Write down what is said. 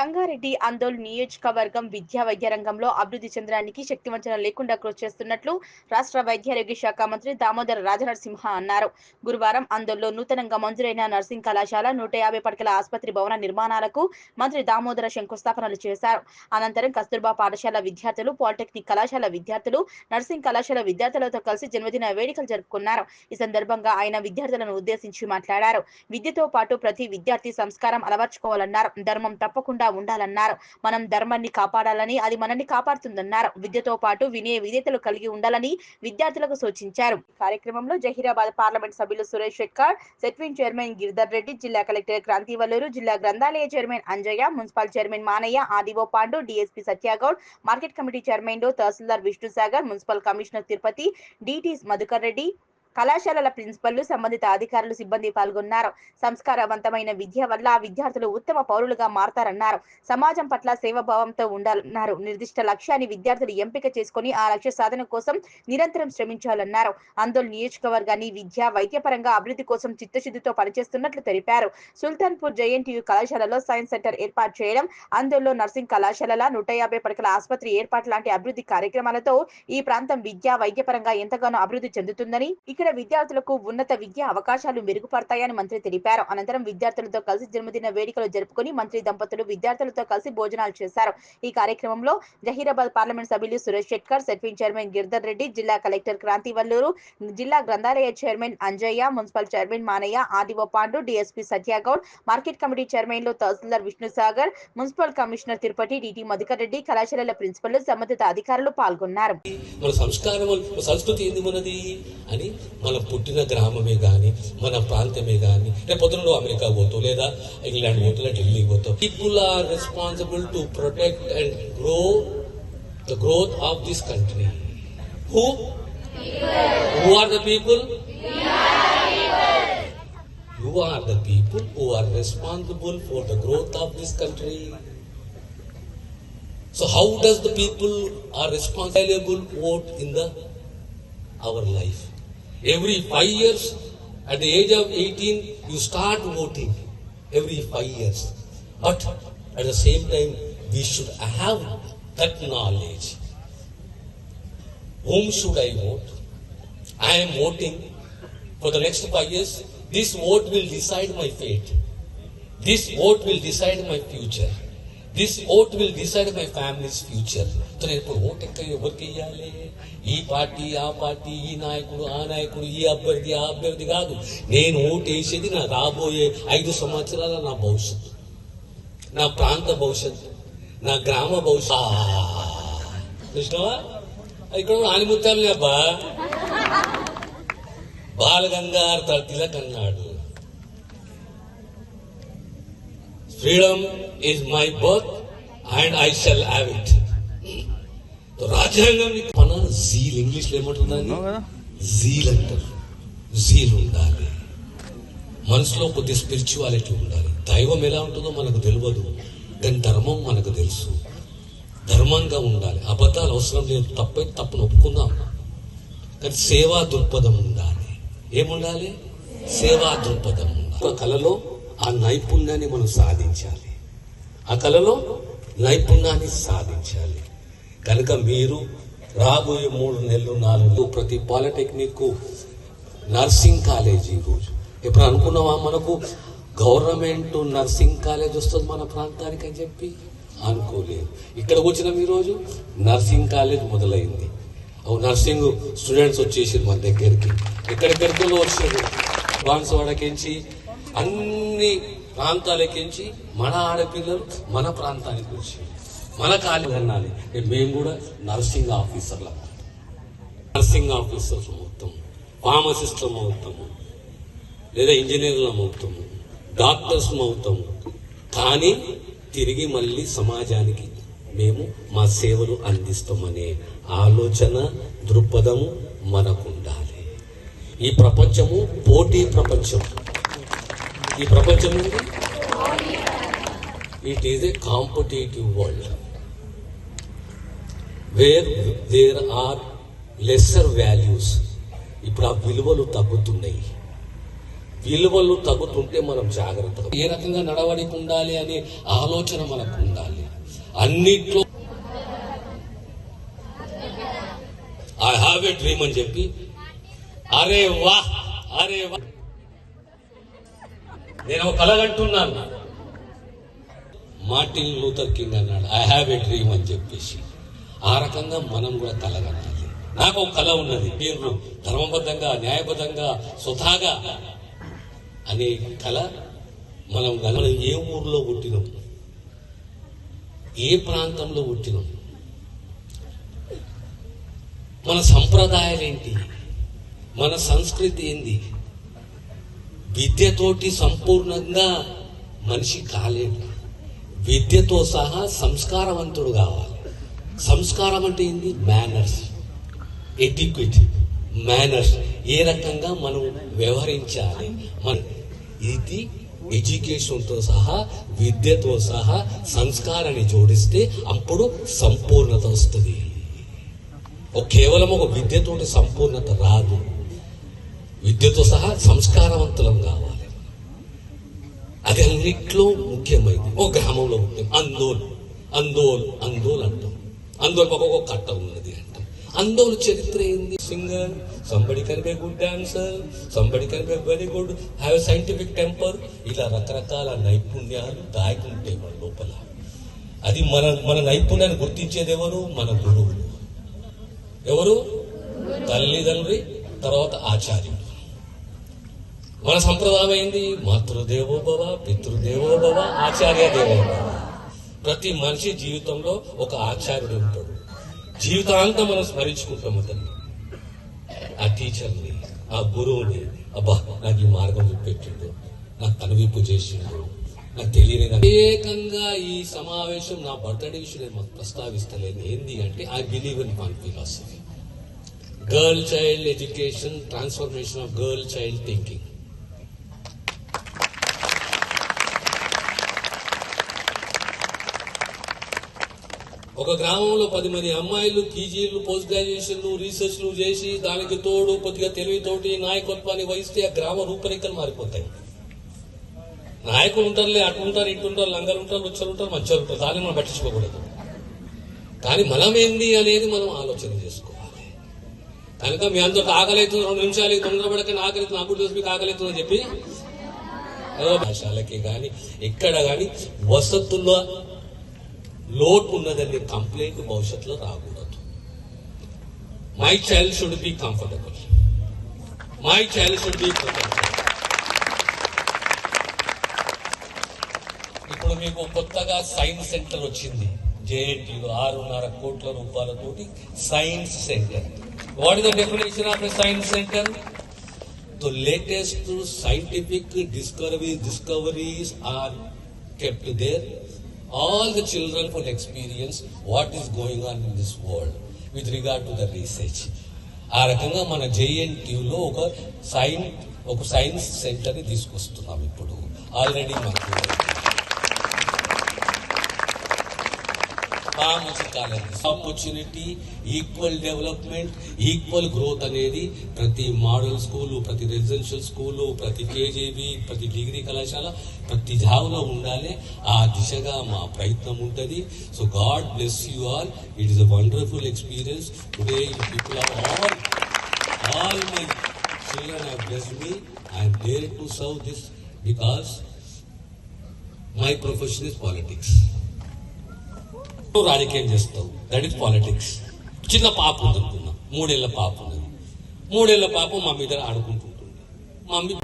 సంగారెడ్డి ఆందోళన నియోజకవర్గం విద్యా వైద్య రంగంలో అభివృద్ధి చెందడానికి శక్తివంచన లేకుండా కృషి చేస్తున్నట్లు రాష్ట్ర వైద్యారోగ్య శాఖ మంత్రి దామోదర రాజనరసింహ అన్నారు. గురువారం ఆందోళనలో నూతనంగా మంజూరైన నర్సింగ్ కళాశాల 150 పడకల ఆసుపత్రి భవన నిర్మాణాలకు మంత్రి దామోదర శంకుస్థాపనలు చేశారు. అనంతరం కస్తూర్బా పాఠశాల విద్యార్థులు, పాలిటెక్నిక్ కళాశాల విద్యార్థులు, నర్సింగ్ కళాశాల విద్యార్థులతో కలిసి జన్మదిన వేడుకలు జరుపుకున్నారు. ఈ సందర్భంగా ఆయన విద్యార్థులను ఉద్దేశించి మాట్లాడారు. విద్యతో పాటు ప్రతి విద్యార్థి సంస్కారం అలవర్చుకోవాలన్నారు. ధర్మం తప్పకుండా ఉండాలన్నారు. మనం ధర్మాన్ని కాపాడాలని, అది మనల్ని కాపాడుతుందన్నారు. విద్యతో పాటు వినయ విధేయతలు కలిగి ఉండాలని విద్యార్థులకు సూచించారు. కార్యక్రమంలో జహీరాబాద్ పార్లమెంట్ సభ్యులు సురేష్ షెట్కార్, సెట్విన్ చైర్మన్ గిరిధర్ రెడ్డి, జిల్లా కలెక్టర్ క్రాంతి వల్లూరు, జిల్లా గ్రంథాలయ chairman Anjaiah, municipal chairman Manaiah, RDO Pandu, DSP Satyagoud, market committee చైర్మన్లు tahsildar Vishnusagar, municipal commissioner Tirupati, DT Madhukar Reddy, కళాశాలల ప్రిన్సిపల్లు, సంబంధిత అధికారులు, సిబ్బంది పాల్గొన్నారు. సంస్కారవంతమైన విద్య వల్ల విద్యార్థులు ఉత్తమ పౌరులుగా మారతారన్నారు. సమాజం పట్ల సేవాభావంతో ఉండాలన్నారు. నిర్దిష్ట లక్ష్యాన్ని విద్యార్థులు ఎంపిక చేసుకుని ఆ లక్ష్య సాధన కోసం నిరంతరం శ్రమించాలన్నారు. ఆందోళన నియోజకవర్గాన్ని విద్య, వైద్యపరంగా అభివృద్ధి కోసం చిత్తశుద్ధితో పనిచేస్తున్నట్లు తెలిపారు. సుల్తాన్పూర్ జేఎన్టీయూ కళాశాలలో సైన్స్ సెంటర్ ఏర్పాటు చేయడం, ఆందోళనలో నర్సింగ్ కళాశాలల 150 పడకల ఆసుపత్రి ఏర్పాటు లాంటి అభివృద్ధి కార్యక్రమాలతో ఈ ప్రాంతం విద్య, వైద్యపరంగా ఎంతగానో అభివృద్ధి చెందుతుందని, ఇక్కడ విద్యార్థులకు ఉన్నత విద్యా అవకాశాలు మెరుగుపడతాయని మంత్రి తెలిపారు. అనంతరం విద్యార్థులతో కలిసి జన్మదిన వేడుకలు జరుపుకుని మంత్రి దంపతులు విద్యార్థులతో కలిసి భోజనాలు చేశారు. ఈ కార్యక్రమంలో జహీరాబాద్ పార్లమెంట్ సభ్యులు సురేష్ షెట్కార్, సెట్విన్ చైర్మన్ గిరిధర్ రెడ్డి, జిల్లా కలెక్టర్ క్రాంతి వల్లూరు, జిల్లా గ్రంథాలయ chairman Anjaiah, municipal chairman Manaiah, RDO Pandu, DSP Satyagoud, market committee చైర్మన్లు tahsildar Vishnusagar, municipal commissioner Tirupati, DT Madhukar Reddy, కళాశాలల ప్రిన్సిపల్, సంబంధిత అధికారులు పాల్గొన్నారు. మన సంస్కారం, సంస్కృతి ఏంది మనది అని మన పుట్టిన గ్రామమే కానీ, మన ప్రాంతమే కానీ, రేపు పొద్దున అమెరికా పోతావు, లేదా ఇంగ్లాండ్ పోతావు, లేదా ఢిల్లీ పోతావు. People are responsible to protect and grow the growth of this country. Who are the people? You are the people who are responsible for the growth of this country. So how does the people are responsible vote in our life? Every 5 years, at the age of 18, you start voting. Every 5 years. But at the same time, we should have that knowledge. Whom should I vote? I am voting for the next 5 years. This vote will decide my fate. This vote will decide my future. This vote will decide my family's future. So నేను vote ఎక్కడ ఎవరికి వేయాలి? ఈ party, ఆ party, ఈ నాయకుడు, ఆ నాయకుడు, ఈ అభ్యర్థి, ఆ అభ్యర్థి కాదు. నేను ఓటు వేసేది నా రాబోయే 5 సంవత్సరాల నా భవిష్యత్తు, నా ప్రాంత భవిష్యత్తు, నా గ్రామ భవిష్యత్తు. కృష్ణవా ఇక్కడ ఆనిముత్యాలని అబ్బా బాలగంగాధర్ తిలక్ అన్నాడు, freedom is my birth and I shall have it. రాజ్యాంగం మన జీల్, ఇంగ్లీష్ లో ఏమంటున్నాను, జీల్ అంటారు. జీల్ ఉండాలి మనసులో, కొద్ది స్పిరిచువాలిటీ ఉండాలి. దైవం ఎలా ఉంటుందో మనకు తెలియదు, కానీ ధర్మం మనకు తెలుసు. ధర్మంగా ఉండాలి. అబద్ధాలు అవసరం లేదు. తప్పైతే తప్పును ఒప్పుకుందాం, కానీ సేవా దృక్పథం ఉండాలి. ఏముండాలి? సేవా దృక్పథం ఉండాలి. ఒక కళలో ఆ నైపుణ్యాన్ని మనం సాధించాలి. ఆ కళలో నైపుణ్యాన్ని సాధించాలి. కనుక మీరు రాబోయే 3 నెలలు 4 నెలలు ప్రతి పాలిటెక్నిక్, నర్సింగ్ కాలేజీ, రోజు ఇప్పుడు అనుకున్నావా మనకు గవర్నమెంట్ నర్సింగ్ కాలేజ్ వస్తుంది మన ప్రాంతానికి అని చెప్పి? అనుకోలేదు. ఇక్కడ వచ్చినాం ఈరోజు, నర్సింగ్ కాలేజ్ మొదలైంది. నర్సింగ్ స్టూడెంట్స్ వచ్చేసారు మన దగ్గరికి. ఎక్కడెక్కడికో వచ్చారు, బాన్సవాడకించి, అన్ని ప్రాంతాలకించి మన ఆడపిల్లలు మన ప్రాంతానికి వచ్చారు. మన కాలేజ్ అనాలి, మేము కూడా నర్సింగ్ ఆఫీసర్లు అవుతాము, ఫార్మసిస్టులం అవుతాము, లేదా ఇంజనీర్లం అవుతాము, డాక్టర్స్ అవుతాము. కానీ తిరిగి మళ్ళీ సమాజానికి మేము మా సేవలు అందిస్తామనే ఆలోచన, దృక్పథము మనకు ఉండాలి. ఈ ప్రపంచము పోటీ ప్రపంచం. ఈ ప్రపంచం it is a competitive world where there are lesser values. ఇప్పుడు ఆ విలువలు తగ్గుతున్నాయి. విలువలు తగ్గుతుంటే మనం జాగ్రత్తగా ఏ రకంగా నడవడికి ఉండాలి అనే ఆలోచన మనకు ఉండాలి. అన్నిట్లో ఐ హావ్ ఎ డ్రీమ్ అని చెప్పి అరే వాహ్ నేను ఒక కలగంటున్నాను. మార్టిన్ లూథర్ కింగ్ అన్నాడు ఐ హావ్ ఎ డ్రీమ్ అని చెప్పేసి. ఆ రకంగా మనం కూడా కలగనాలి. నాకు ఒక కళ ఉన్నది, పేర్లు ధర్మబద్ధంగా న్యాయబద్ధంగా స్వతహాగా అనే కళ. మనం ఏ ఊర్లో పుట్టినాం, ఏ ప్రాంతంలో పుట్టినాం, మన సంప్రదాయాలేంటి, మన సంస్కృతి ఏంది. విద్యతోటి సంపూర్ణంగా మనిషి కాలేడు. విద్యతో సహా సంస్కారవంతుడు కావాలి. సంస్కారం అంటే ఏంది? Manners, ఎటిక్విటీ, manners. ఏ రకంగా మనం వ్యవహరించాలి, ఇది ఎడ్యుకేషన్తో సహా విద్యతో సహా సంస్కారాన్ని జోడిస్తే అప్పుడు సంపూర్ణత వస్తుంది. కేవలం ఒక విద్యతోటి సంపూర్ణత రాదు. విద్యతో సహా సంస్కారవంతులం కావాలి. అది అన్నిట్లో ముఖ్యమైనది. ఓ గ్రామంలో ఉంటాం, అందోల్ అంటాం. అందోల్ ఒక కట్ట ఉన్నది అంటాం. అందోల్ చరిత్ర ఏంది? Singer, somebody can be good dancer, somebody can be very good, have a scientific temper. ఇలా రకరకాల నైపుణ్యాలు దాయకుంటాయి మన లోపల. అది మన నైపుణ్యాన్ని గుర్తించేది ఎవరు? మన గురువులు. ఎవరు? తల్లిదండ్రి, తర్వాత ఆచార్యుడు. మన సంప్రదాయం ఏంది? మాతృదేవోభవ, పితృదేవోభవ, ఆచార్య దేవోభవ. ప్రతి మనిషి జీవితంలో ఒక ఆచార్యుడు ఉంటాడు. జీవితాంతం మనం స్మరించుకుంటాం అతన్ని, ఆ టీచర్ని, ఆ గురువుని. అబ్బా నాకు ఈ మార్గం చూపెట్టిండు, నాకు కనువిప్పు చేసిండు, నాకు తెలియని. ఏకంగా ఈ సమావేశం నా బర్త్డే విషయం నేను మాకు ప్రస్తావిస్తలేను. ఏంది అంటే I believe in one philosophy, girl child education, transformation of girl child thinking. ఒక గ్రామంలో 10 మంది అమ్మాయిలు పీజీలు, పోస్ట్ గ్రాడ్యుయేషన్లు, రీసెర్చ్లు చేసి దానికి తోడు కొద్దిగా తెలివితోటి నాయకత్వాన్ని వహిస్తే ఆ గ్రామ రూపురేఖలు మారిపోతాయి. నాయకులు ఉంటారులే, అట్లుంటారు, ఇట్లుంటారు, లంగలు ఉంటారు, రుచులు ఉంటారు, మంచిగా ఉంటారు, దాన్ని మనం పట్టించుకోకూడదు. కానీ మనం ఏంది అనేది మనం ఆలోచన చేసుకోవాలి. కనుక మీ అందరికి ఆకలి అవుతుంది, 2 నిమిషాలు తొందరపడక ఆకలి నాకు చూసి మీకు ఆకలి అవుతుందని చెప్పి భాషలకి కానీ ఎక్కడ కానీ వసతుల్లో లోటు ఉన్నదని కంప్లైంట్ భవిష్యత్తులో రాకూడదు. My child should be comfortable, my child should be protected. ఇప్పుడు మీకు కొత్తగా సైన్స్ సెంటర్ వచ్చింది, జేఎన్టీలో 6.5 కోట్ల రూపాయలతోటి science centre. What is the definition of a science centre? The latest scientific discoveries are kept there. All the children will experience what is going on in this world with regard to the research. ఆ రకంగా మన జేఎన్టీయూలో ఒక science సెంటర్ని తీసుకొస్తున్నాం. ఇప్పుడు already మనకు opportunity, equal development, equal growth అనేది ప్రతి మోడల్ స్కూలు, ప్రతి రెసిడెన్షియల్ స్కూలు, ప్రతి కేజీబీ, ప్రతి డిగ్రీ కళాశాల, ప్రతి జాబ్లో ఉండాలి. ఆ దిశగా మా ప్రయత్నం ఉంటుంది. So god bless you all. It is a wonderful experience. Today people are all my children have blessed me. I am there to serve this because my profession is politics. రాజకీయం చేస్తావు, దట్ ఇస్ పాలిటిక్స్. చిన్న పాప ఉంది అనుకున్నా, 3 ఏళ్ల పాప ఉన్నది. 3 ఏళ్ల పాప మమ్మీ దగ్గర ఆడుకుంటుంటుంది. మమ్మీ